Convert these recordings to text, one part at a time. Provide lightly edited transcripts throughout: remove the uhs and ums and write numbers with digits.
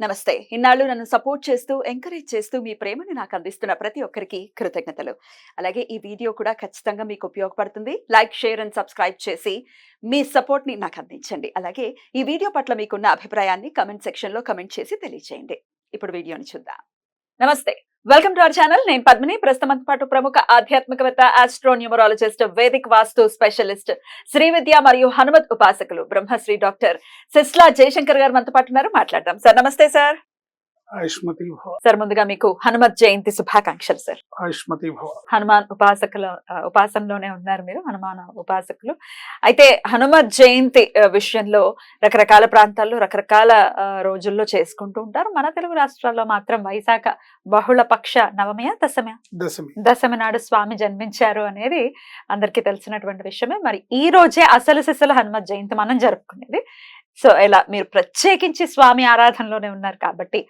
నమస్తే. ఇన్నాళ్ళు నన్ను సపోర్ట్ చేస్తూ, ఎంకరేజ్ చేస్తూ మీ ప్రేమని నాకు అందిస్తున్న ప్రతి ఒక్కరికి కృతజ్ఞతలు. అలాగే ఈ వీడియో కూడా ఖచ్చితంగా మీకు ఉపయోగపడుతుంది. లైక్, షేర్ అండ్ సబ్స్క్రైబ్ చేసి మీ సపోర్ట్‌ని నాకు అందించండి. అలాగే ఈ వీడియో పట్ల మీకున్న అభిప్రాయాన్ని కామెంట్ సెక్షన్‌లో కామెంట్ చేసి తెలియజేయండి. ఇప్పుడు వీడియోని చూద్దాం. నమస్తే. Welcome to our channel. నేను పద్మిని. ప్రస్తుతం పాటు ప్రముఖ ఆధ్యాత్మికవేత్త, ఆస్ట్రో న్యూమరాలజిస్ట్, వేదిక్ వాస్తు స్పెషలిస్ట్, శ్రీ విద్య మరియు హనుమత్ ఉపాసకులు బ్రహ్మశ్రీ డాక్టర్ సిస్లా జయశంకర్ గారు మనతో పాటు ఉన్నారు. మాట్లాడదాం. సార్ నమస్తే సార్. ఆయుష్మతి భవ. సార్ ముందుగా మీకు హనుమత్ జయంతి శుభాకాంక్షలు సార్. ఆయుష్మతి భవ. హనుమాన్ ఉపాసనలోనే ఉన్నారు మీరు, హనుమాన్ ఉపాసకులు. అయితే హనుమత్ జయంతి విషయంలో రకరకాల ప్రాంతాల్లో రకరకాల రోజుల్లో చేసుకుంటూ ఉంటారు. మన తెలుగు రాష్ట్రాల్లో మాత్రం వైశాఖ బహుళ పక్ష నవమియా దశమి నాడు స్వామి జన్మించారు అనేది అందరికీ తెలిసినటువంటి విషయమే. మరి ఈ రోజే అసలు సిసలు హనుమత్ జయంతి మనం జరుపుకునేది. సో ఇలా మీరు ప్రత్యేకించి స్వామి ఆరాధనలోనే ఉన్నారు కాబట్టి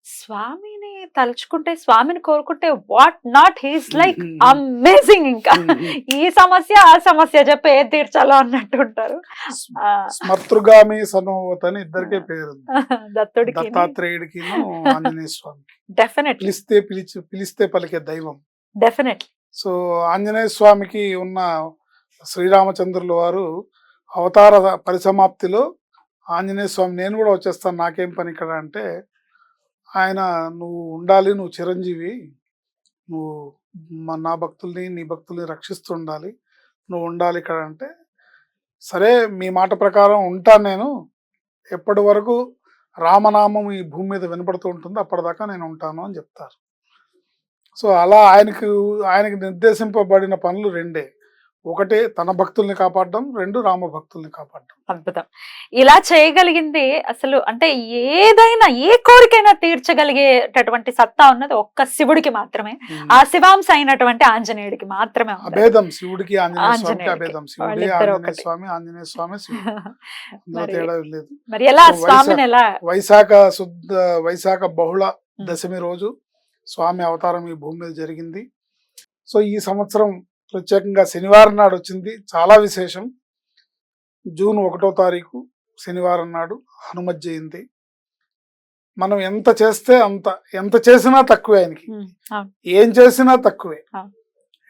స్వామిని తలుచుకుంటే, స్వామిని కోరుకుంటే what not, he's like amazing. ఇంకా ఈ సమస్య ఆ సమస్య చెప్పి ఏది తీర్చాలో అన్నట్టు ఉంటారు. స్మర్తృగామి సనోవత్ అని ఇద్దరికే పేరు. దత్తుడికి, దత్తాత్రేయుడికి, ఆంజనేయ స్వామికి. డెఫినెట్లీ పిలిస్తే పలికే దైవం. డెఫినెట్లీ. సో ఆంజనేయ స్వామికి ఉన్న శ్రీరామచంద్రుల వారు అవతార పరిసమాప్తిలో ఆంజనేయ స్వామి నేను కూడా వచ్చేస్తాను, నాకేం పని ఇక్కడ అంటే, ఆయన నువ్వు ఉండాలి, నువ్వు చిరంజీవి, నువ్వు నా భక్తుల్ని నీ భక్తుల్ని రక్షిస్తూ ఉండాలి, నువ్వు ఉండాలి ఇక్కడ అంటే, సరే మీ మాట ప్రకారం ఉంటాను నేను, ఎప్పటి వరకు రామనామం ఈ భూమి మీద వినపడుతూ ఉంటుందో అప్పటిదాకా నేను ఉంటాను అని చెప్తారు. సో అలా ఆయనకి నిర్దేశింపబడిన పనులు రెండే. ఒకటి తన భక్తుల్ని కాపాడడం, రెండు రామ భక్తుల్ని కాపాడడం. అద్భుతం. ఇలా చేయగలిగింది అసలు అంటే ఏదైనా ఏ కోరికైనా తీర్చగలిగేటటువంటి సత్తా ఉన్నది ఒక్క శివుడికి మాత్రమే. ఆ శివాంశ అయినటువంటి ఆంజనేయుడికి మాత్రమే. అభేదం శివుడికి ఆంజనేయ అభేదం. శివుడి ఆంజనేయ స్వామి, ఆంజనేయ స్వామి తేడా లేదు. మరి ఎలా స్వామిని ఎలా వైశాఖ బహుళ దశమి రోజు స్వామి అవతారం ఈ భూమి మీద జరిగింది. సో ఈ సంవత్సరం ప్రత్యేకంగా శనివారం నాడు వచ్చింది. చాలా విశేషం. జూన్ 1వ తారీఖు శనివారం నాడు హనుమత్ జయంతి. మనం ఎంత చేస్తే అంత, ఎంత చేసినా తక్కువే, ఆయనకి ఏం చేసినా తక్కువే.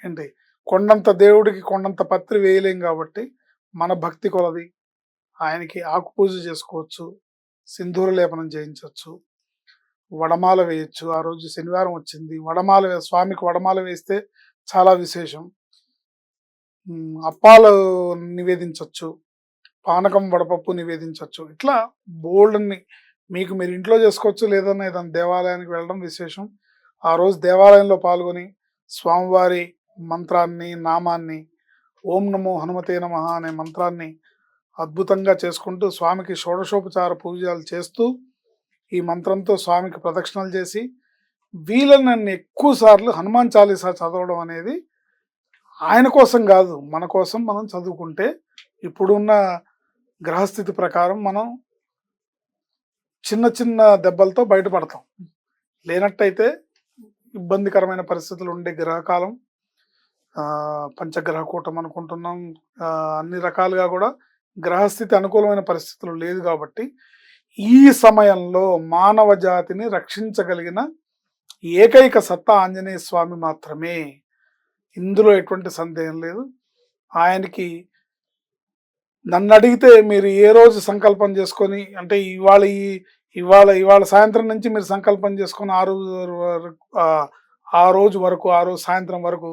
ఏంటి, కొండంత దేవుడికి కొండంత పత్రి వేయలేం కాబట్టి మన భక్తి కొలది ఆయనకి ఆకు పూజ చేసుకోవచ్చు, సింధూర లేపనం చేయించవచ్చు, వడమాల వేయచ్చు. ఆ రోజు శనివారం వచ్చింది. స్వామికి వడమాల వేస్తే చాలా విశేషం. అప్పాలు నివేదించవచ్చు, పానకం వడపప్పు నివేదించవచ్చు. ఇట్లా బోల్డ్ని మీరు ఇంట్లో చేసుకోవచ్చు, లేదన్నా ఏదైనా దేవాలయానికి వెళ్ళడం విశేషం. ఆ రోజు దేవాలయంలో పాల్గొని స్వామివారి మంత్రాన్ని, నామాన్ని, ఓం నమో హనుమతే నమః అనే మంత్రాన్ని అద్భుతంగా చేసుకుంటూ స్వామికి షోడశోపచార పూజలు చేస్తూ ఈ మంత్రంతో స్వామికి ప్రదక్షిణలు చేసి వీలైనన్ని ఎక్కువ సార్లు హనుమాన్ చాలీసా చదవడం అనేది ఆయన కోసం కాదు, మన కోసం మనం చదువుకుంటే ఇప్పుడున్న గ్రహస్థితి ప్రకారం మనం చిన్న చిన్న దెబ్బలతో బయటపడతాం. లేనట్టయితే ఇబ్బందికరమైన పరిస్థితులు ఉండే గ్రహకాలం, పంచగ్రహ కూటం అనుకుంటున్నాం. అన్ని రకాలుగా కూడా గ్రహస్థితి అనుకూలమైన పరిస్థితులు లేదు కాబట్టి ఈ సమయంలో మానవ జాతిని రక్షించగలిగిన ఏకైక సత్తా ఆంజనేయ స్వామి మాత్రమే. ఇందులో ఎటువంటి సందేహం లేదు. ఆయనకి నన్ను అడిగితే మీరు ఏ రోజు సంకల్పం చేసుకొని, అంటే ఇవాళ సాయంత్రం నుంచి మీరు సంకల్పం చేసుకొని ఆ రోజు సాయంత్రం వరకు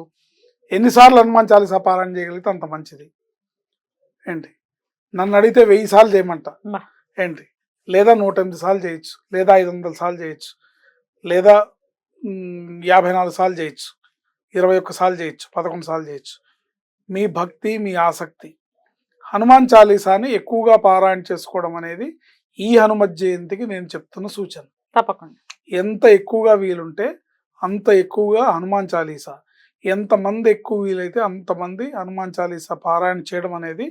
ఎన్నిసార్లు హనుమాన్ చాలీసా పారాయణ చేయగలిగితే అంత మంచిది. ఏంటి, నన్ను అడిగితే 1000 సార్లు చేయమంట. ఏంటి, లేదా 108 సార్లు చేయొచ్చు, లేదా 500 సార్లు చేయొచ్చు, లేదా 54 సార్లు చేయొచ్చు, 21 సార్లు చేయొచ్చు, 11 సార్లు చేయొచ్చు. మీ భక్తి, మీ ఆసక్తి. హనుమాన్ చాలీసాని ఎక్కువగా పారాయణ చేసుకోవడం అనేది ఈ హనుమత్ జయంతికి నేను చెప్తున్న సూచన. తప్పకుండా ఎంత ఎక్కువగా వీలుంటే అంత ఎక్కువగా హనుమాన్ చాలీసా, ఎంతమంది ఎక్కువ వీలైతే అంతమంది హనుమాన్ చాలీసా పారాయణ చేయడం అనేది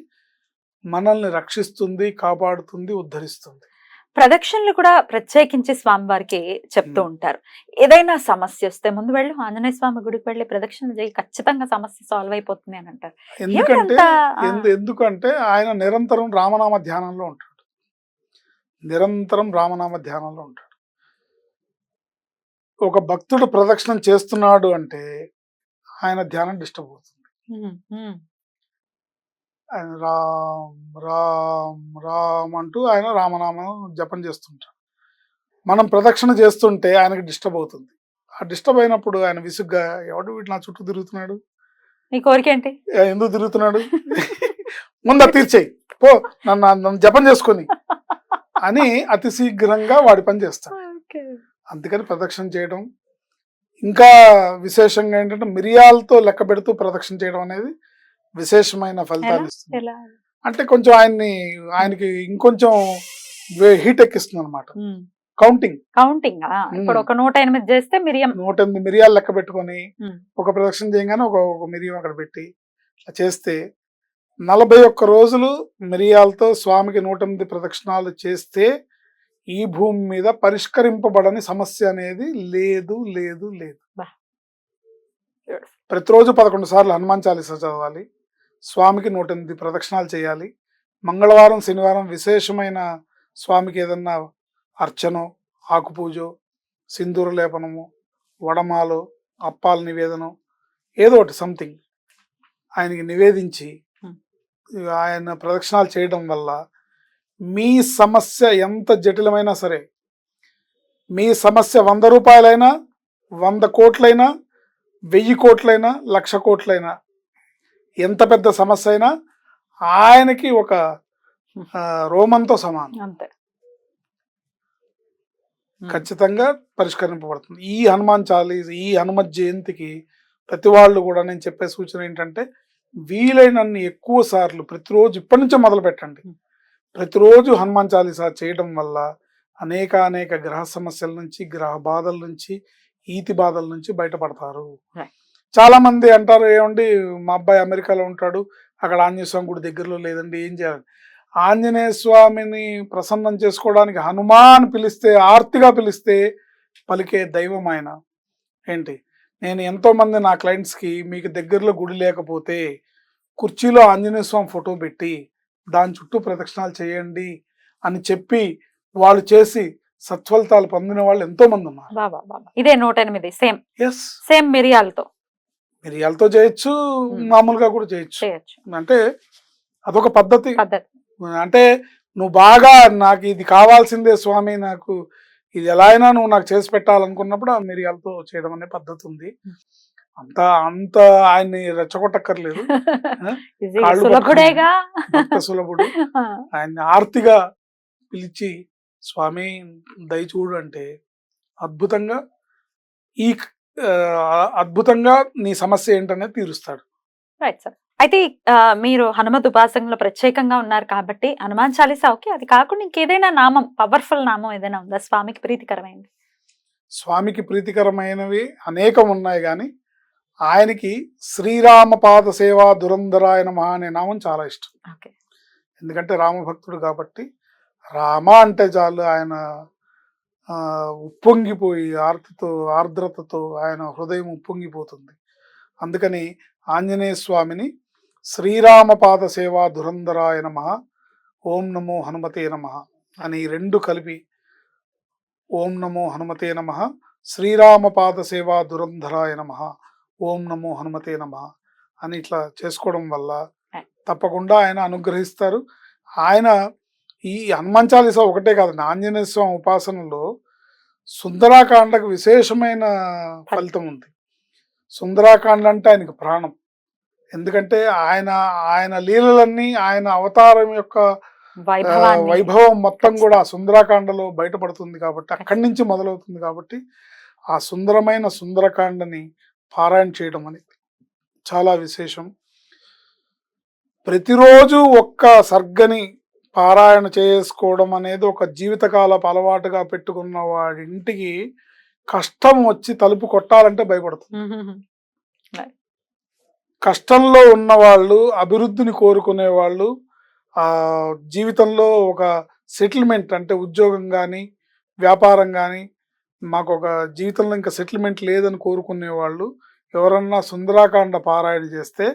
మనల్ని రక్షిస్తుంది, కాపాడుతుంది, ఉద్ధరిస్తుంది. ప్రదక్షిణలు కూడా ప్రత్యేకించి స్వామివారికి చెప్తూ ఉంటారు. ఏదైనా సమస్య వస్తే ముందు వెళ్ళి ఆంజనేయ స్వామి గుడికి వెళ్ళి ప్రదక్షిణ చేయి, ఖచ్చితంగా సమస్య సాల్వ్ అయిపోతుంది అని అంటారు. ఎందుకంటే ఆయన నిరంతరం రామనామ ధ్యానంలో ఉంటాడు. నిరంతరం రామనామ ధ్యానంలో ఉంటాడు. ఒక భక్తుడు ప్రదక్షిణం చేస్తున్నాడు అంటే ఆయన ధ్యానం డిస్టర్బ్ అవుతుంది. ఆయన రామ్ రామ్ రామ్ అంటూ ఆయన రామనామం జపం చేస్తుంటాడు. మనం ప్రదక్షిణ చేస్తుంటే ఆయనకి డిస్టర్బ్ అవుతుంది. ఆ డిస్టర్బ్ అయినప్పుడు ఆయన విసుగ్గా, ఎవడు వీడు నా చుట్టూ తిరుగుతున్నాడు, నీ కోరిక ఏంటి? ఎందుకు తిరుగుతున్నాడు, ముందు తీర్చేయి పో, నన్ను జపం చేసుకొని అని అతి శీఘ్రంగా వాడి పని చేస్తాడు. అందుకని ప్రదక్షిణ చేయడం, ఇంకా విశేషంగా ఏంటంటే మిరియాలతో లెక్క పెడుతూ ప్రదక్షిణ చేయడం అనేది విశేషమైన ఫలితాలు ఇస్తుంది. అంటే కొంచెం ఆయనకి ఇంకొంచెం హీట్ ఎక్కిస్తుంది అనమాట. కౌంటింగ్ ఇప్పుడు ఒక 108 చేస్తే 108 మిరియాలు లెక్క పెట్టుకొని ఒక ప్రదక్షిణ చేయగానే ఒక మిరియం అక్కడ పెట్టి చేస్తే 41 రోజులు మిరియాలతో స్వామికి 108 ప్రదక్షిణాలు చేస్తే ఈ భూమి మీద పరిష్కరింపబడని సమస్య అనేది లేదు లేదు లేదు. ప్రతిరోజు 11 సార్లు హనుమాన్ చాలీసా చదవాలి, స్వామికి 108 ప్రదక్షిణాలు చేయాలి. మంగళవారం శనివారం విశేషమైన స్వామికి ఏదన్నా అర్చనో, ఆకుపూజో, సింధూర లేపనము, వడమాలో, అప్పాల నివేదనం, ఏదో ఒకటి సంథింగ్ ఆయనకి నివేదించి ఆయన ప్రదక్షిణాలు చేయడం వల్ల మీ సమస్య ఎంత జటిలమైనా సరే, మీ సమస్య 100 రూపాయలైనా, 100 కోట్లైనా, 1000 కోట్లైనా, 1,00,000 కోట్లైనా, ఎంత పెద్ద సమస్య అయినా ఆయనకి ఒక రోమంతో సమానం, అంతే, ఖచ్చితంగా పరిష్కరింపబడుతుంది. ఈ హనుమాన్ చాలీస్, ఈ హనుమత్ జయంతికి ప్రతి వాళ్ళు కూడా నేను చెప్పే సూచన ఏంటంటే వీలైనన్ని ఎక్కువ సార్లు ప్రతిరోజు ఇప్పటి నుంచే మొదలు పెట్టండి. ప్రతిరోజు హనుమాన్ చాలీసా చేయడం వల్ల అనేక గ్రహ సమస్యల నుంచి, గ్రహ బాధల నుంచి, ఈతి బాధల నుంచి బయటపడతారు. చాలా మంది అంటారు, ఏమండి మా అబ్బాయి అమెరికాలో ఉంటాడు, అక్కడ ఆంజనేయ స్వామి గుడి దగ్గరలో లేదండి, ఏం చేయాలి? ఆంజనేయ స్వామిని ప్రసన్నం చేసుకోవడానికి హనుమాన్ పిలిస్తే, ఆర్తిగా పిలిస్తే పలికే దైవం ఆయన. ఏంటి, నేను ఎంతోమంది నా క్లయింట్స్కి మీకు దగ్గరలో గుడి లేకపోతే కుర్చీలో ఆంజనేయ స్వామి ఫోటో పెట్టి దాని చుట్టూ ప్రదక్షిణాలు చేయండి అని చెప్పి వాళ్ళు చేసి సత్ఫలితాలు పొందిన వాళ్ళు ఎంతో మంది ఉన్నారు. ఇదే 108 సేమ్ మిరియాలతో చేయొచ్చు, మామూలుగా కూడా చేయొచ్చు. అంటే అదొక పద్ధతి. అంటే నువ్వు బాగా నాకు ఇది కావాల్సిందే స్వామి, నాకు ఇది ఎలా అయినా నువ్వు నాకు చేసి పెట్టాలనుకున్నప్పుడు ఆ మిరియాలతో చేయడం అనే పద్ధతి ఉంది. అంత ఆయన్ని రెచ్చగొట్టక్కర్లేదు. భక్త సులభుడు, ఆయన్ని ఆర్తిగా పిలిచి స్వామి దయచూడు అంటే అద్భుతంగా నీ సమస్య ఏంటనేది తీరుస్తాడు. Right sir. అయితే మీరు హనుమత్ ఉపాసనలో ప్రత్యేకంగా ఉన్నారు కాబట్టి హనుమాన్ చాలీసా ఓకే, అది కాకుండా ఇంకేదైనా నామం, పవర్ఫుల్ నామం ఏదైనా ఉందా స్వామికి ప్రీతికరమైనది? స్వామికి ప్రీతికరమైనవి అనేకం ఉన్నాయి, కానీ ఆయనకి శ్రీరామ పాద సేవా దురంధరాయ నమః అనే నామం చాలా ఇష్టం. ఎందుకంటే రామభక్తుడు కాబట్టి రామ అంటే చాలు ఆయన ఉప్పొంగిపోయి ఆర్ద్రతతో ఆయన హృదయం ఉప్పొంగిపోతుంది. అందుకని ఆంజనేయ స్వామిని శ్రీరామ పాద సేవా దురంధరాయ నమః, ఓం నమో హనుమతే నమః అని రెండు కలిపి ఓం నమో హనుమతే నమః, శ్రీరామ పాద సేవా దురంధరాయ నమః, ఓం నమో హనుమతే నమః అని ఇట్లా చేసుకోవడం వల్ల తప్పకుండా ఆయన అనుగ్రహిస్తారు. ఆయన ఈ హనుమాన్ చాలీసా ఒకటే కాదండి, ఆంజనేయ స్వామి ఉపాసనలో సుందరాకాండకు విశేషమైన ఫలితం ఉంది. సుందరాకాండ అంటే ఆయనకు ప్రాణం. ఎందుకంటే ఆయన లీలలన్నీ, ఆయన అవతారం యొక్క వైభవం మొత్తం కూడా సుందరాకాండలో బయటపడుతుంది కాబట్టి, అక్కడి నుంచి మొదలవుతుంది కాబట్టి ఆ సుందరమైన సుందరకాండని పారాయణ చేయడం అనేది చాలా విశేషం. ప్రతిరోజు ఒక్క సర్గని పారాయణ చేసుకోవడం అనేది ఒక జీవితకాలపు అలవాటుగా పెట్టుకున్న వాడి ఇంటికి కష్టం వచ్చి తలుపు కొట్టాలంటే భయపడుతుంది. కష్టంలో ఉన్న వాళ్ళు, అభివృద్ధిని కోరుకునే వాళ్ళు, జీవితంలో ఒక సెటిల్మెంట్ అంటే ఉద్యోగం కానీ వ్యాపారం కానీ, మాకు ఒక జీవితంలో ఇంకా సెటిల్మెంట్ లేదని కోరుకునే వాళ్ళు ఎవరన్నా సుందరాకాండ పారాయణ చేస్తే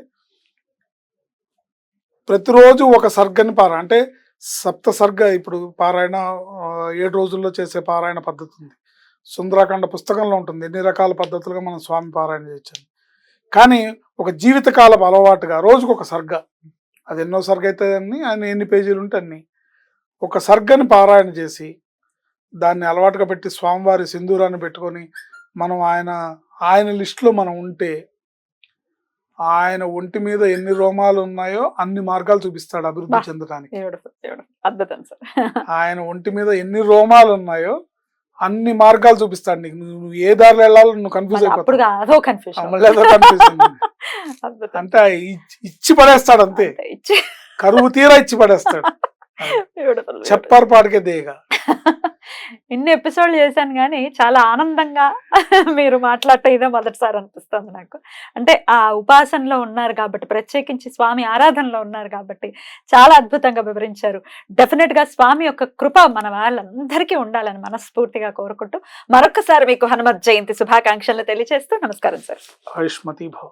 ప్రతిరోజు ఒక సర్గని అంటే సప్త సర్గ ఇప్పుడు పారాయణ 7 రోజుల్లో చేసే పారాయణ పద్ధతి ఉంది. సుందరాకాండ పుస్తకంలో ఉంటుంది. ఎన్ని రకాల పద్ధతులుగా మనం స్వామి పారాయణ చేయొచ్చని. కానీ ఒక జీవితకాలపు అలవాటుగా రోజుకొక సర్గ. అది ఎన్నో సర్గ అయితే ఆయన ఎన్ని పేజీలు ఉంటే అన్ని. ఒక సర్గని పారాయణ చేసి దాన్ని అలవాటుగా పెట్టి స్వామివారి సింధూరాన్ని పెట్టుకొని మనం ఆయన లిస్టులో మనం ఉంటే ఆయన ఒంటి మీద ఎన్ని రోమాలు ఉన్నాయో అన్ని మార్గాలు చూపిస్తాడు అభివృద్ధి బా. చెందడానికి. బ్యూటిఫుల్ బ్యూటిఫుల్ అద్భుతం సార్. ఆయన ఒంటి మీద ఎన్ని రోమాలు ఉన్నాయో అన్ని మార్గాలు చూపిస్తాడు నీకు. నువ్వు ఏ దారిలో వెళ్ళాలో నువ్వు కన్ఫ్యూజ్ అప్పుడు అయిపోతావు. అదో కన్ఫ్యూజన్. మళ్ళీ ఏదో confusion. అద్భుతం. అంటే ఇచ్చి పడేస్తాడు అంతే. అంతే ఇచ్చి కరువు తీరా ఇచ్చి పడేస్తాడు. బ్యూటిఫుల్ చెప్పారు పాటికే దేగా. ఇన్ని ఎపిసోడ్లు చేశాను కానీ చాలా ఆనందంగా మీరు మాట్లాడటం ఇదే మొదటిసారి అనిపిస్తుంది నాకు. అంటే ఆ ఉపాసనలో ఉన్నారు కాబట్టి, ప్రత్యేకించి స్వామి ఆరాధనలో ఉన్నారు కాబట్టి చాలా అద్భుతంగా వివరించారు. డెఫినెట్ గా స్వామి యొక్క కృప మన వాళ్ళందరికీ ఉండాలని మనస్ఫూర్తిగా కోరుకుంటూ మరొకసారి మీకు హనుమత్ జయంతి శుభాకాంక్షలు తెలియజేస్తూ నమస్కారం సార్. ఆయుష్మతి భవ.